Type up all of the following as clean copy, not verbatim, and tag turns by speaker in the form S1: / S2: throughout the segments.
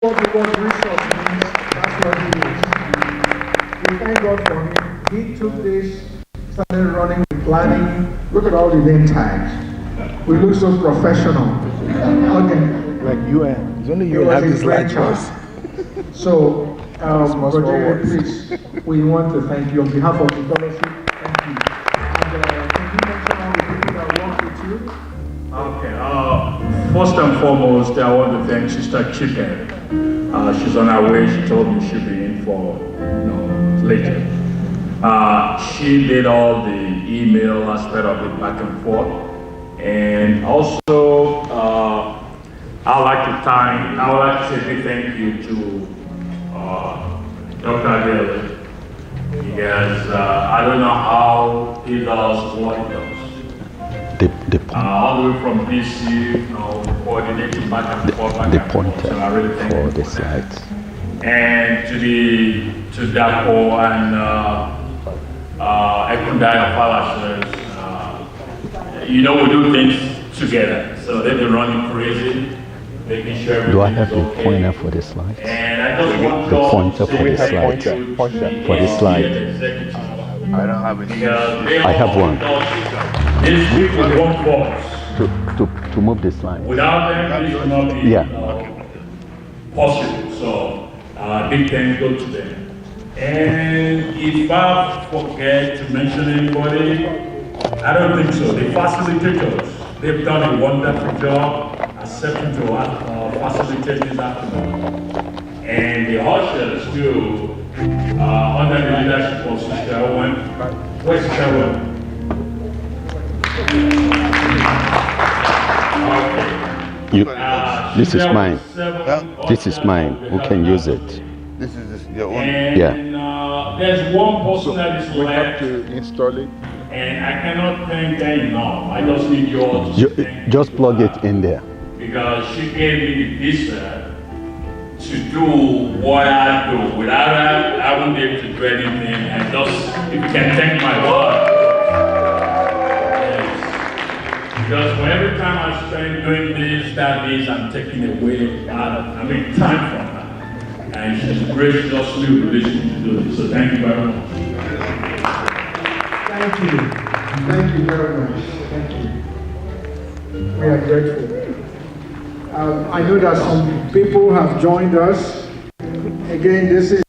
S1: what the word resource means, that's what he is. We thank God for him. He took this, started running, planning. Look at all the name tags. We look so professional. Okay.
S2: Like UN. It's only you have this large choice.
S1: So, Roger, please, we want to thank you on behalf of the fellowship. Thank you. And can you mention all the people that work with you?
S3: Okay. First and foremost, I want to thank Sister Chicken. She's on her way. She told me she'll be in for later. She did all the email aspect of it back and forth, and also I would like to say a big thank you to Dr. Adiele, because I don't know how he does what he does. All the way from DC, coordinating back and forth, so I really thank you for the slides. And to Dapo and Ekundaya Falashes, we do things together. So they've been running crazy, making sure everything
S4: Do I have
S3: is
S4: the
S3: okay.
S4: pointer for the slides?
S3: And I just want
S4: The pointer for the slides. For the slide.
S2: I don't have any.
S4: I have one.
S3: This week was one force.
S4: To move the slide.
S3: Without them, this would not be possible. So, big thanks go to them. And if I forget to mention anybody, I don't think so. The facilitators, they've done a wonderful job accepting to facilitate this afternoon. And the ushers too, under the leadership of Sister Owen. Where's Sister Owen?
S4: This is mine. This is mine. Who can use it?
S2: This is your own.
S4: Yeah.
S3: There's one person that is
S2: We have
S3: left,
S2: to install it.
S3: and I cannot thank them enough. I just need you all to thank
S4: Just plug it in there.
S3: because she gave me the visa to do what I do. Without her, I won't be able to do anything. And just, if you can thank my wife. Yes. Because for every time I spend doing this, that means I'm taking away time from her. And she's graciously released me to do this. So thank you very much.
S1: Thank you. Thank you very much. Thank you. We are grateful. I know that some people have joined us. Again, this is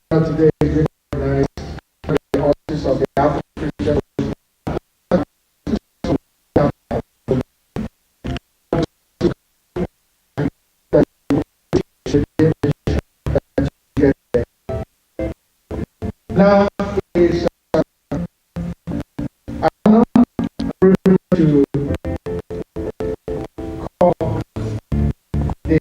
S1: today is recognized by the office of the African now is I don't know to call the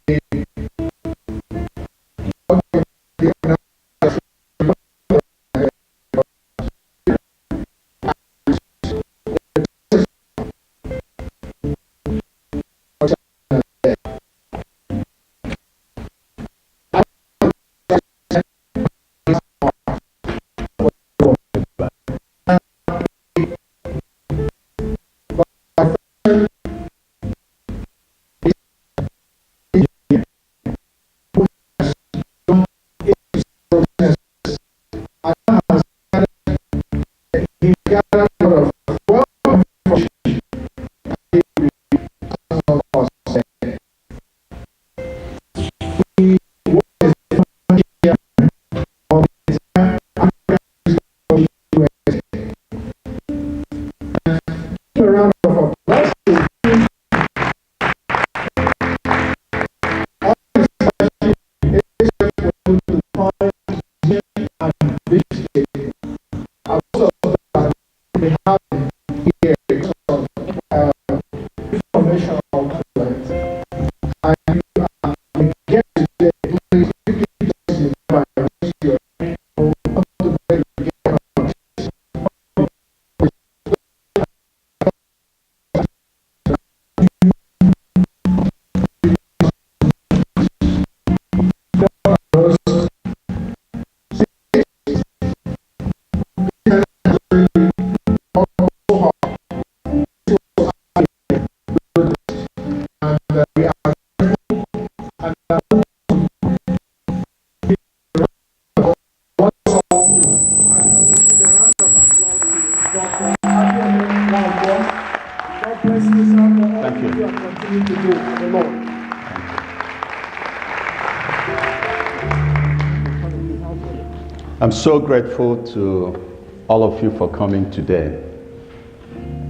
S4: I'm so grateful to all of you for coming today.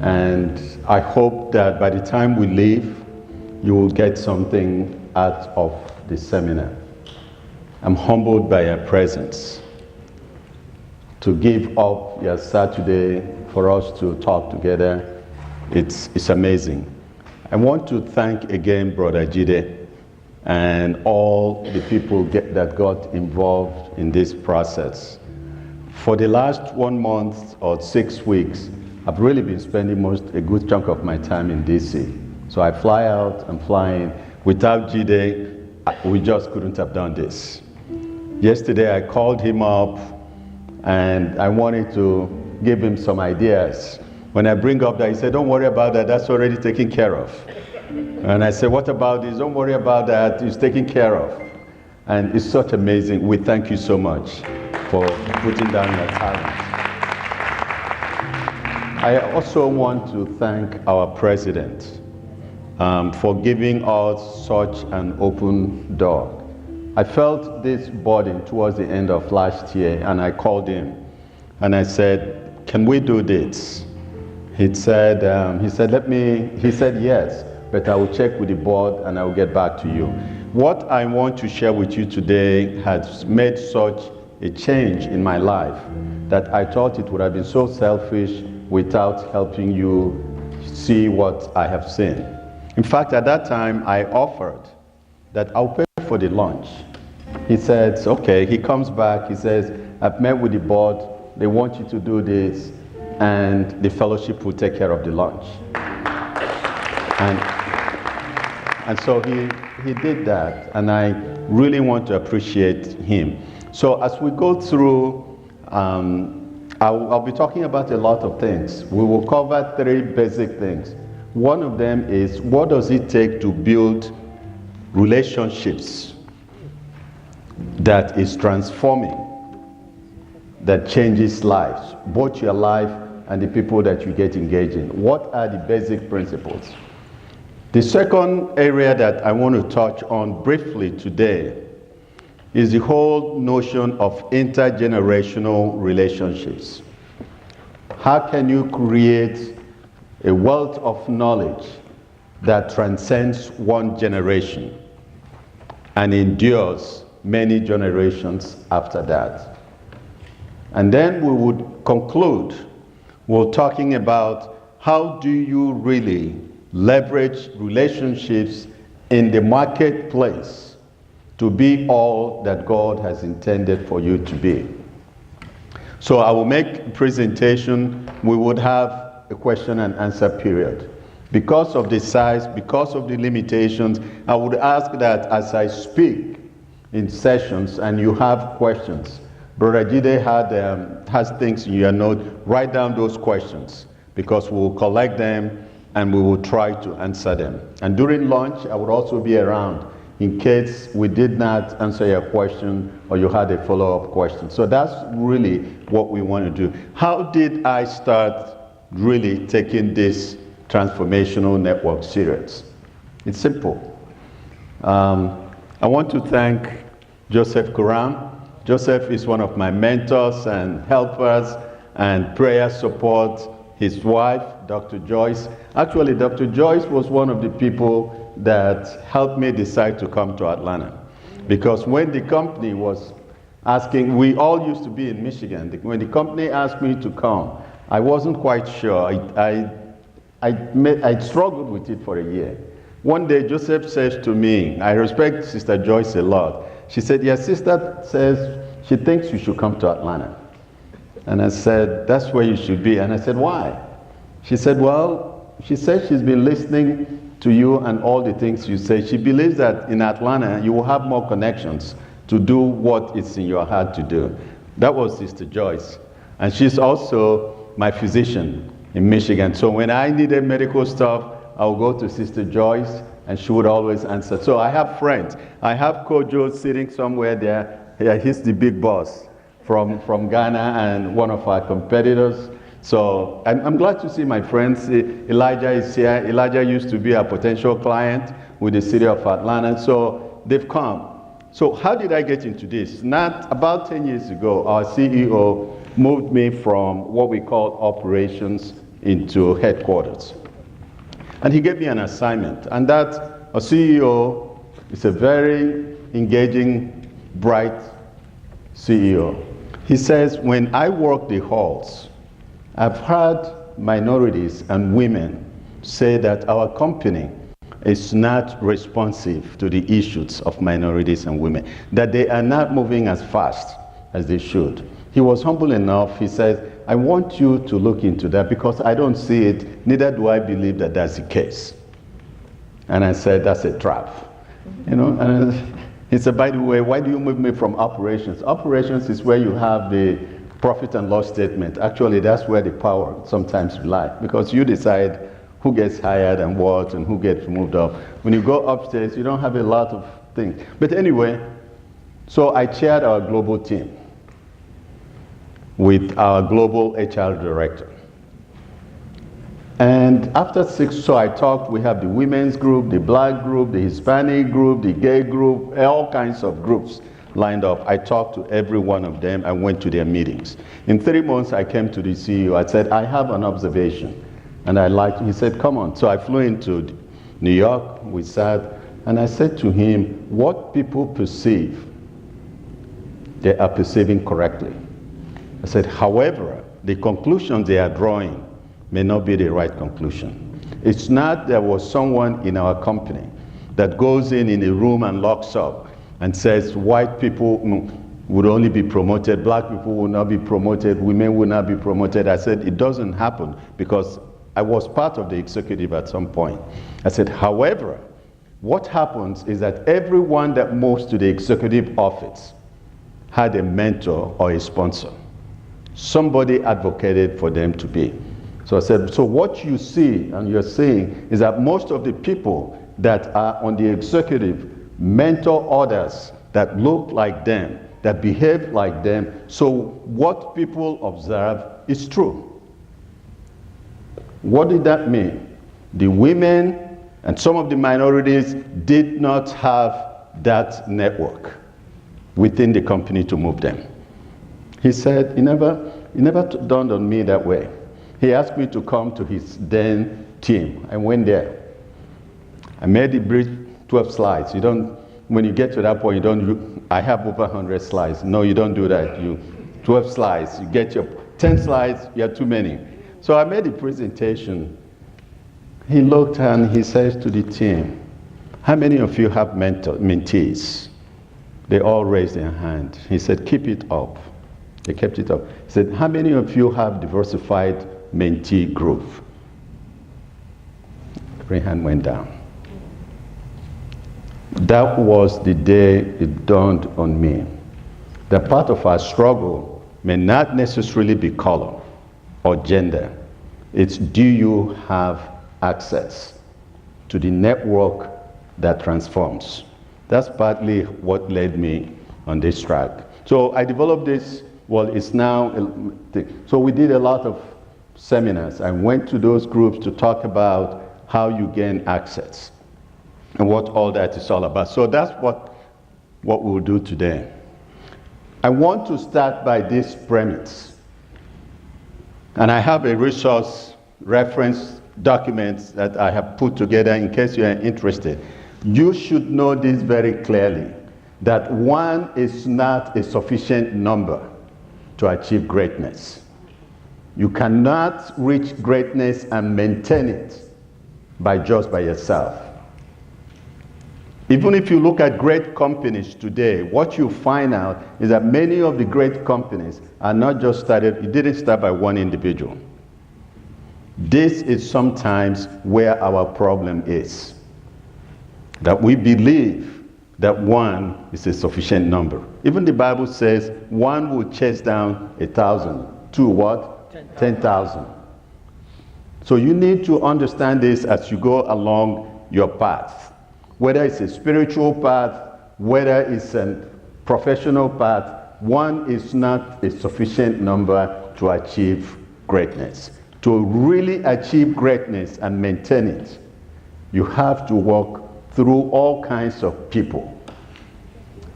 S4: And I hope that by the time we leave, you will get something out of the seminar. I'm humbled by your presence. To give up your Saturday for us to talk together, it's amazing. I want to thank again Brother Jide and all the people that got involved in this process. For the last 1 month or 6 weeks, I've really been spending a good chunk of my time in DC. So I fly out and fly in. Without Jide, we just couldn't have done this. Yesterday I called him up and I wanted to give him some ideas. When I bring up that, he said, don't worry about that, that's already taken care of. And I said, what about this? Don't worry about that, it's taken care of. And it's such amazing. We thank you so much for putting down your talent. I also want to thank our president for giving us such an open door. I felt this burden towards the end of last year, and I called him and I said, can we do this? He said yes, but I will check with the board and I will get back to you. What I want to share with you today has made such a change in my life that I thought it would have been so selfish without helping you see what I have seen. In fact, at that time, I offered that I'll pay for the lunch. He said, okay. He comes back, he says, I've met with the board, they want you to do this, and the fellowship will take care of the lunch. And so he did that, and I really want to appreciate him. So as we go through, I'll be talking about a lot of things. We will cover 3 basic things. One of them is, what does it take to build relationships that is transforming, that changes lives, both your life and the people that you get engaged in? What are the basic principles? The second area that I want to touch on briefly today is the whole notion of intergenerational relationships. How can you create a wealth of knowledge that transcends one generation and endures many generations after that? And then we would conclude, we're talking about how do you really leverage relationships in the marketplace to be all that God has intended for you to be. So I will make a presentation. We would have a question and answer period. Because of the size, because of the limitations, I would ask that as I speak in sessions and you have questions, Brother Jide has things in your note, write down those questions because we will collect them and we will try to answer them. And during lunch, I would also be around in case we did not answer your question or you had a follow-up question. So that's really what we want to do. How did I start really taking this transformational network serious? It's simple. I want to thank Joseph Kuram. Joseph is one of my mentors and helpers and prayer support. His wife, Dr. Joyce. Actually, Dr. Joyce was one of the people that helped me decide to come to Atlanta. Because when the company was asking, we all used to be in Michigan. When the company asked me to come, I wasn't quite sure. I struggled with it for a year. One day, Joseph says to me, I respect Sister Joyce a lot. She said, your sister says she thinks you should come to Atlanta. And I said, that's where you should be. And I said, why? She said, well, she said she's been listening to you and all the things you say. She believes that in Atlanta, you will have more connections to do what is in your heart to do. That was Sister Joyce. And she's also my physician in Michigan. So when I needed medical stuff, I would go to Sister Joyce and she would always answer. So I have friends. I have Kojo sitting somewhere there. Yeah, he's the big boss from Ghana and one of our competitors. So I'm glad to see my friends. Elijah is here. Elijah used to be a potential client with the city of Atlanta. So they've come. So how did I get into this? Not about 10 years ago, our CEO moved me from what we call operations into headquarters. And he gave me an assignment. And that a CEO is a very engaging, bright CEO. He says, when I work the halls, I've heard minorities and women say that our company is not responsive to the issues of minorities and women, that they are not moving as fast as they should. He was humble enough. He says, I want you to look into that because I don't see it, neither do I believe that that's the case. And I said, that's a trap. You know, and he said, by the way, why do you move me from operations? Operations is where you have the profit and loss statement. Actually, that's where the power sometimes lies, because you decide who gets hired and what and who gets moved up. When you go upstairs, you don't have a lot of things. But anyway, so I chaired our global team with our global HR director. And after 6, so I talked, we have the women's group, the black group, the Hispanic group, the gay group, all kinds of groups lined up. I talked to every one of them. I went to their meetings. In 3 months, I came to the CEO. I said, I have an observation. And he said, come on. So I flew into New York, we sat, and I said to him, what people perceive, they are perceiving correctly. I said, however, the conclusions they are drawing may not be the right conclusion. It's not there was someone in our company that goes in a room and locks up and says white people would only be promoted, black people will not be promoted, women will not be promoted. I said, it doesn't happen because I was part of the executive at some point. I said, however, what happens is that everyone that moves to the executive office had a mentor or a sponsor. Somebody advocated for them to be. So I said, so what you see and you're seeing is that most of the people that are on the executive mentor others that look like them, that behave like them. So what people observe is true. What did that mean? The women and some of the minorities did not have that network within the company to move them. He said, it never dawned on me that way. He asked me to come to his then team. I went there. I made the brief 12 slides. When you get to that point, I have over 100 slides. No, you don't do that. 12 slides, you get your 10 slides, you have too many. So I made the presentation. He looked and he says to the team, how many of you have mentees? They all raised their hand. He said, keep it up. They kept it up. He said, how many of you have diversified mentee group? Every hand went down. That was the day it dawned on me that part of our struggle may not necessarily be color or gender. It's, do you have access to the network that transforms? That's partly what led me on this track. So I developed this, it's now, so we did a lot of seminars. I went to those groups to talk about how you gain access and what all that is all about. So that's what we'll do today. I want to start by this premise. And I have a resource reference document that I have put together in case you are interested. You should know this very clearly, that 1 is not a sufficient number to achieve greatness. You cannot reach greatness and maintain it by yourself. Even if you look at great companies today, what you find out is that many of the great companies are not just started, it didn't start by one individual. This is sometimes where our problem is. That we believe that 1 is a sufficient number. Even the Bible says 1 will chase down 1,000. 2 what? 10,000. So you need to understand this as you go along your path. Whether it's a spiritual path, whether it's a professional path, 1 is not a sufficient number to achieve greatness. To really achieve greatness and maintain it, you have to walk through all kinds of people.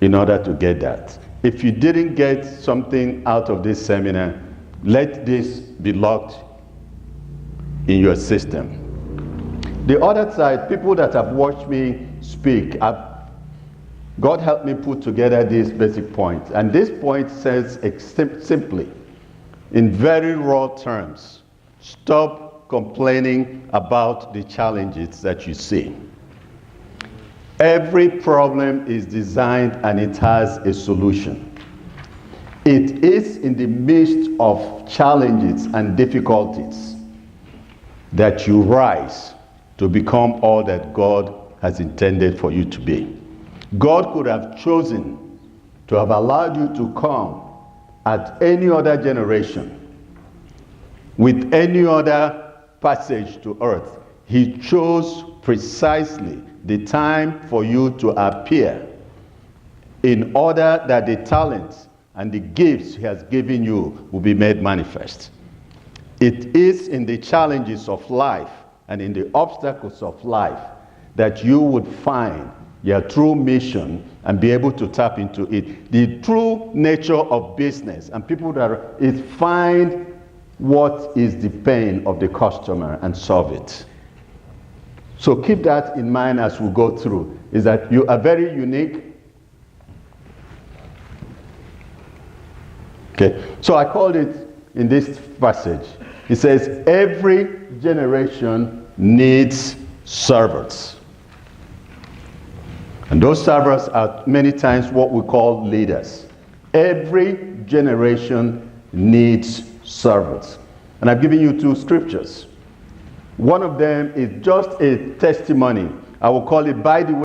S4: in order to get that. If you didn't get something out of this seminar, let this be locked in your system. The other side, people that have watched me speak, God helped me put together these basic points. And this point says simply, in very raw terms, stop complaining about the challenges that you see. Every problem is designed and it has a solution. It is in the midst of challenges and difficulties that you rise to become all that God has intended for you to be. God could have chosen to have allowed you to come at any other generation with any other passage to earth. He chose precisely the time for you to appear in order that the talents and the gifts he has given you will be made manifest. It is in the challenges of life and in the obstacles of life that you would find your true mission and be able to tap into it. The true nature of business and people that is find what is the pain of the customer and solve it. So keep that in mind as we go through, is that you are very unique. Okay, so I called it in this passage. It says, every generation needs servants. And those servants are many times what we call leaders. Every generation needs servants. And I've given you two scriptures. One of them is just a testimony. I will call it, by the way.